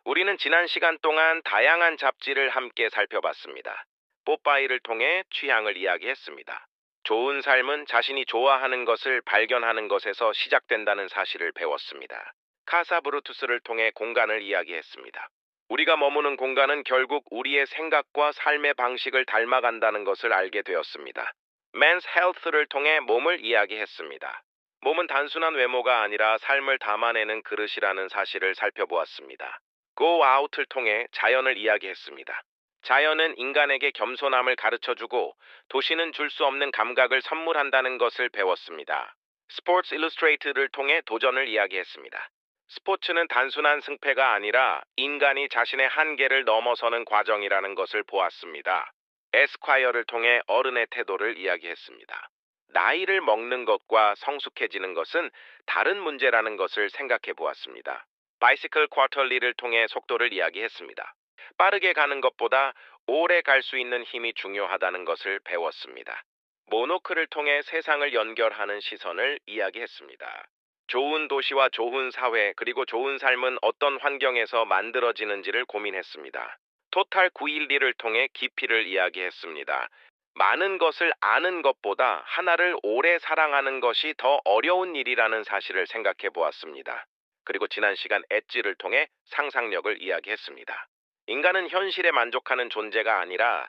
우리는 지난 시간 동안 다양한 잡지를 함께 살펴봤습니다. 뽀빠이를 통해 취향을 이야기했습니다. 좋은 삶은 자신이 좋아하는 것을 발견하는 것에서 시작된다는 사실을 배웠습니다. 카사브루투스를 통해 공간을 이야기했습니다. 우리가 머무는 공간은 결국 우리의 생각과 삶의 방식을 닮아간다는 것을 알게 되었습니다. Men's Health를 통해 몸을 이야기했습니다. 몸은 단순한 외모가 아니라 삶을 담아내는 그릇이라는 사실을 살펴보았습니다. Go Out를 통해 자연을 이야기했습니다. 자연은 인간에게 겸손함을 가르쳐주고 도시는 줄 수 없는 감각을 선물한다는 것을 배웠습니다. 스포츠 일러스트레이트를 통해 도전을 이야기했습니다. 스포츠는 단순한 승패가 아니라 인간이 자신의 한계를 넘어서는 과정이라는 것을 보았습니다. 에스콰이어를 통해 어른의 태도를 이야기했습니다. 나이를 먹는 것과 성숙해지는 것은 다른 문제라는 것을 생각해 보았습니다. 바이시클 쿼터리를 통해 속도를 이야기했습니다. 빠르게 가는 것보다 오래 갈 수 있는 힘이 중요하다는 것을 배웠습니다. 모노클을 통해 세상을 연결하는 시선을 이야기했습니다. 좋은 도시와 좋은 사회 그리고 좋은 삶은 어떤 환경에서 만들어지는지를 고민했습니다. 토탈 912를 통해 깊이를 이야기했습니다. 많은 것을 아는 것보다 하나를 오래 사랑하는 것이 더 어려운 일이라는 사실을 생각해 보았습니다. 그리고 지난 시간 엣지를 통해 상상력을 이야기했습니다. 인간은 현실에 만족하는 존재가 아니라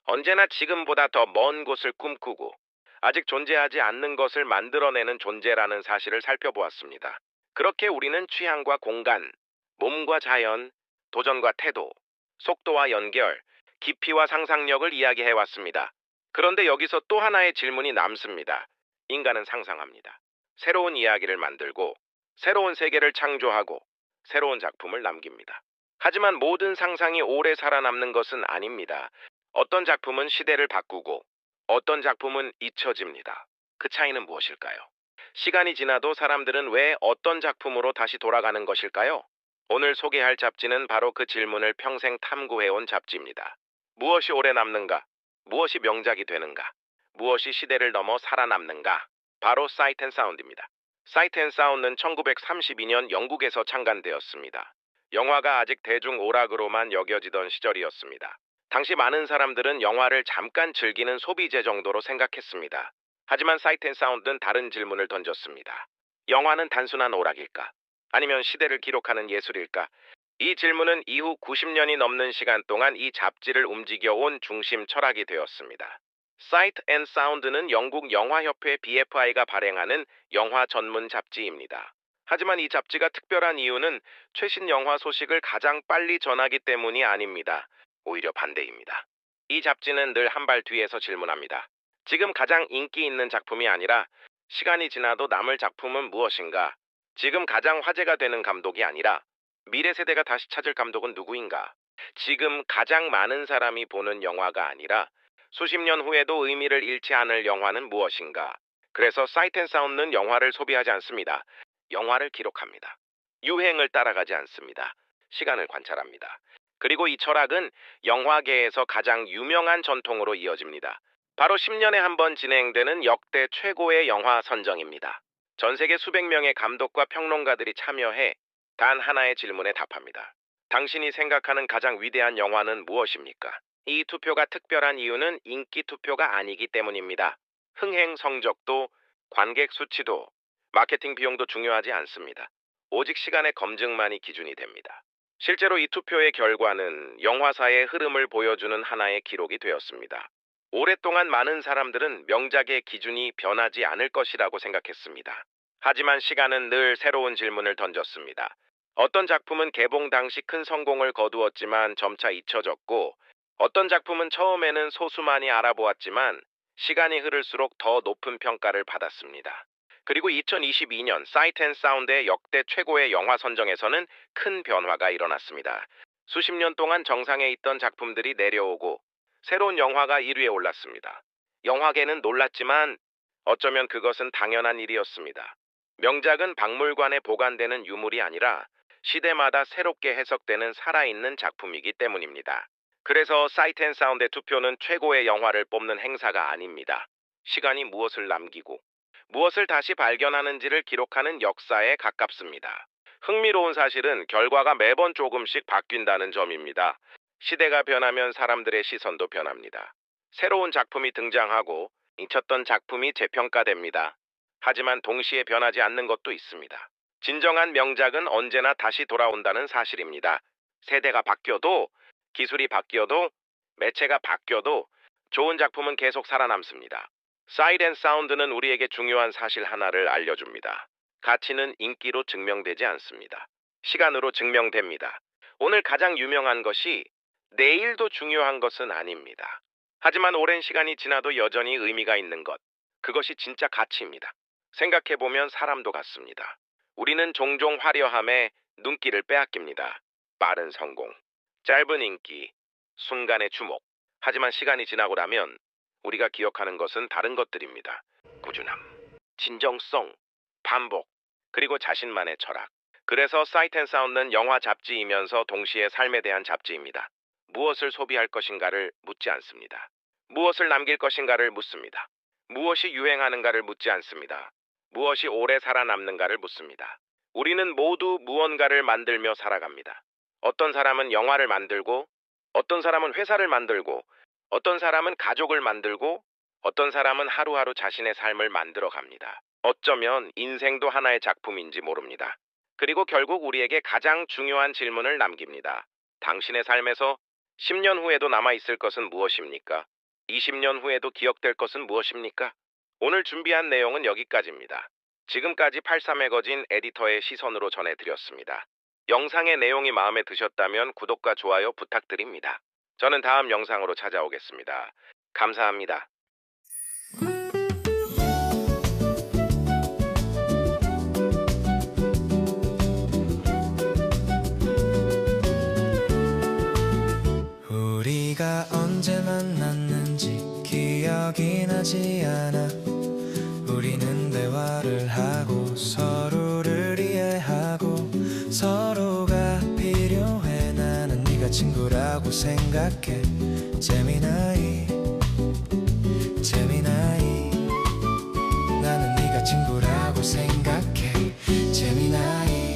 언제나 지금보다 더 먼 곳을 꿈꾸고 아직 존재하지 않는 것을 만들어내는 존재라는 사실을 살펴보았습니다. 그렇게 우리는 취향과 공간, 몸과 자연, 도전과 태도, 속도와 연결, 깊이와 상상력을 이야기해 왔습니다. 그런데 여기서 또 하나의 질문이 남습니다. 인간은 상상합니다. 새로운 이야기를 만들고, 새로운 세계를 창조하고, 새로운 작품을 남깁니다. 하지만 모든 상상이 오래 살아남는 것은 아닙니다. 어떤 작품은 시대를 바꾸고, 어떤 작품은 잊혀집니다. 그 차이는 무엇일까요? 시간이 지나도 사람들은 왜 어떤 작품으로 다시 돌아가는 것일까요? 오늘 소개할 잡지는 바로 그 질문을 평생 탐구해온 잡지입니다. 무엇이 오래 남는가? 무엇이 명작이 되는가? 무엇이 시대를 넘어 살아남는가? 바로 사이트 앤 사운드입니다. 사이트 앤 사운드는 1932년 영국에서 창간되었습니다. 영화가 아직 대중 오락으로만 여겨지던 시절이었습니다. 당시 많은 사람들은 영화를 잠깐 즐기는 소비재 정도로 생각했습니다. 하지만 사이트 앤 사운드는 다른 질문을 던졌습니다. 영화는 단순한 오락일까? 아니면 시대를 기록하는 예술일까? 이 질문은 이후 90년이 넘는 시간 동안 이 잡지를 움직여온 중심 철학이 되었습니다. 사이트 앤 사운드는 영국 영화협회 BFI가 발행하는 영화 전문 잡지입니다. 하지만 이 잡지가 특별한 이유는 최신 영화 소식을 가장 빨리 전하기 때문이 아닙니다. 오히려 반대입니다. 이 잡지는 늘 한 발 뒤에서 질문합니다. 지금 가장 인기 있는 작품이 아니라 시간이 지나도 남을 작품은 무엇인가? 지금 가장 화제가 되는 감독이 아니라 미래 세대가 다시 찾을 감독은 누구인가? 지금 가장 많은 사람이 보는 영화가 아니라 수십 년 후에도 의미를 잃지 않을 영화는 무엇인가? 그래서 사이트 앤 사운드는 영화를 소비하지 않습니다. 영화를 기록합니다. 유행을 따라가지 않습니다. 시간을 관찰합니다. 그리고 이 철학은 영화계에서 가장 유명한 전통으로 이어집니다. 바로 10년에 한 번 진행되는 역대 최고의 영화 선정입니다. 전 세계 수백 명의 감독과 평론가들이 참여해 단 하나의 질문에 답합니다. 당신이 생각하는 가장 위대한 영화는 무엇입니까? 이 투표가 특별한 이유는 인기 투표가 아니기 때문입니다. 흥행 성적도, 관객 수치도, 마케팅 비용도 중요하지 않습니다. 오직 시간의 검증만이 기준이 됩니다. 실제로 이 투표의 결과는 영화사의 흐름을 보여주는 하나의 기록이 되었습니다. 오랫동안 많은 사람들은 명작의 기준이 변하지 않을 것이라고 생각했습니다. 하지만 시간은 늘 새로운 질문을 던졌습니다. 어떤 작품은 개봉 당시 큰 성공을 거두었지만 점차 잊혀졌고, 어떤 작품은 처음에는 소수만이 알아보았지만 시간이 흐를수록 더 높은 평가를 받았습니다. 그리고 2022년 사이트 앤 사운드의 역대 최고의 영화 선정에서는 큰 변화가 일어났습니다. 수십 년 동안 정상에 있던 작품들이 내려오고 새로운 영화가 1위에 올랐습니다. 영화계는 놀랐지만 어쩌면 그것은 당연한 일이었습니다. 명작은 박물관에 보관되는 유물이 아니라 시대마다 새롭게 해석되는 살아있는 작품이기 때문입니다. 그래서 사이트 앤 사운드의 투표는 최고의 영화를 뽑는 행사가 아닙니다. 시간이 무엇을 남기고 무엇을 다시 발견하는지를 기록하는 역사에 가깝습니다. 흥미로운 사실은 결과가 매번 조금씩 바뀐다는 점입니다. 시대가 변하면 사람들의 시선도 변합니다. 새로운 작품이 등장하고 잊혔던 작품이 재평가됩니다. 하지만 동시에 변하지 않는 것도 있습니다. 진정한 명작은 언제나 다시 돌아온다는 사실입니다. 세대가 바뀌어도, 기술이 바뀌어도, 매체가 바뀌어도 좋은 작품은 계속 살아남습니다. 사이트 앤 사운드는 우리에게 중요한 사실 하나를 알려줍니다. 가치는 인기로 증명되지 않습니다. 시간으로 증명됩니다. 오늘 가장 유명한 것이 내일도 중요한 것은 아닙니다. 하지만 오랜 시간이 지나도 여전히 의미가 있는 것, 그것이 진짜 가치입니다. 생각해보면 사람도 같습니다. 우리는 종종 화려함에 눈길을 빼앗깁니다. 빠른 성공, 짧은 인기, 순간의 주목. 하지만 시간이 지나고 나면 우리가 기억하는 것은 다른 것들입니다. 꾸준함, 진정성, 반복, 그리고 자신만의 철학. 그래서 사이트 앤 사운드는 영화 잡지이면서 동시에 삶에 대한 잡지입니다. 무엇을 소비할 것인가를 묻지 않습니다. 무엇을 남길 것인가를 묻습니다. 무엇이 유행하는가를 묻지 않습니다. 무엇이 오래 살아남는가를 묻습니다. 우리는 모두 무언가를 만들며 살아갑니다. 어떤 사람은 영화를 만들고, 어떤 사람은 회사를 만들고, 어떤 사람은 가족을 만들고, 어떤 사람은 하루하루 자신의 삶을 만들어 갑니다. 어쩌면 인생도 하나의 작품인지 모릅니다. 그리고 결국 우리에게 가장 중요한 질문을 남깁니다. 당신의 삶에서 10년 후에도 남아있을 것은 무엇입니까? 20년 후에도 기억될 것은 무엇입니까? 오늘 준비한 내용은 여기까지입니다. 지금까지 83매거진 에디터의 시선으로 전해드렸습니다. 영상의 내용이 마음에 드셨다면 구독과 좋아요 부탁드립니다. 저는 다음 영상으로 찾아오겠습니다. 감사합니다. 우리가 언제 만났는지 기억이 나지 않아. 우리는 대화를 하고 서로를 이해하고 서로가 필요해. 나는 네가 친구라고 생각해. 재미나이 재미나이. 나는 네가 친구라고 생각해. 재미나이.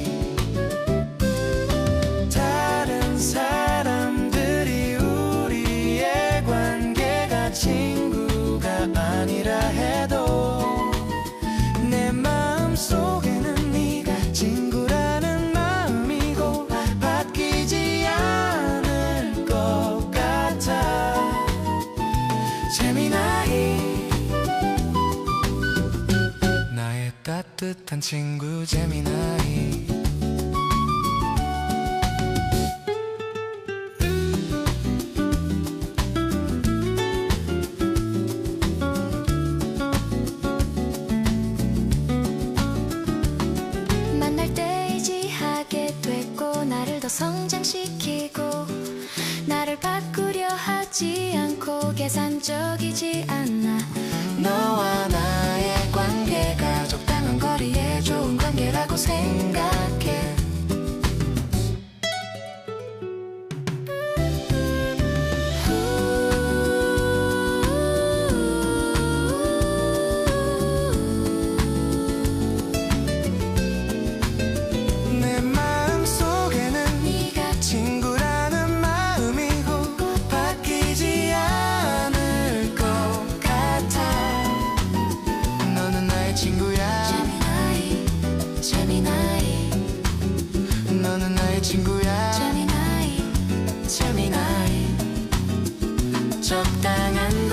다른 사람들이 우리의 관계가 친구가 아니라 해도 내 마음속에는 네가 친구라는 마음이고 바뀌지 않을 것 같아. 재미나이. 나의 따뜻한 친구 재미나이. 만날 때 의지하게 됐고 나를 더 성장시키고 나를 바꾸려 하지 않고 계산적이지 않아. 너와 나의 관계가 적당한 거리에 좋은 관계라고 생각해. 내 마음속에는 네가 친구라는 마음이고 바뀌지 않을 것 같아. 너는 나의 친구야. 재미나이 재미나이 너는 나의 친구야. 재미나이 재미나이. 적당한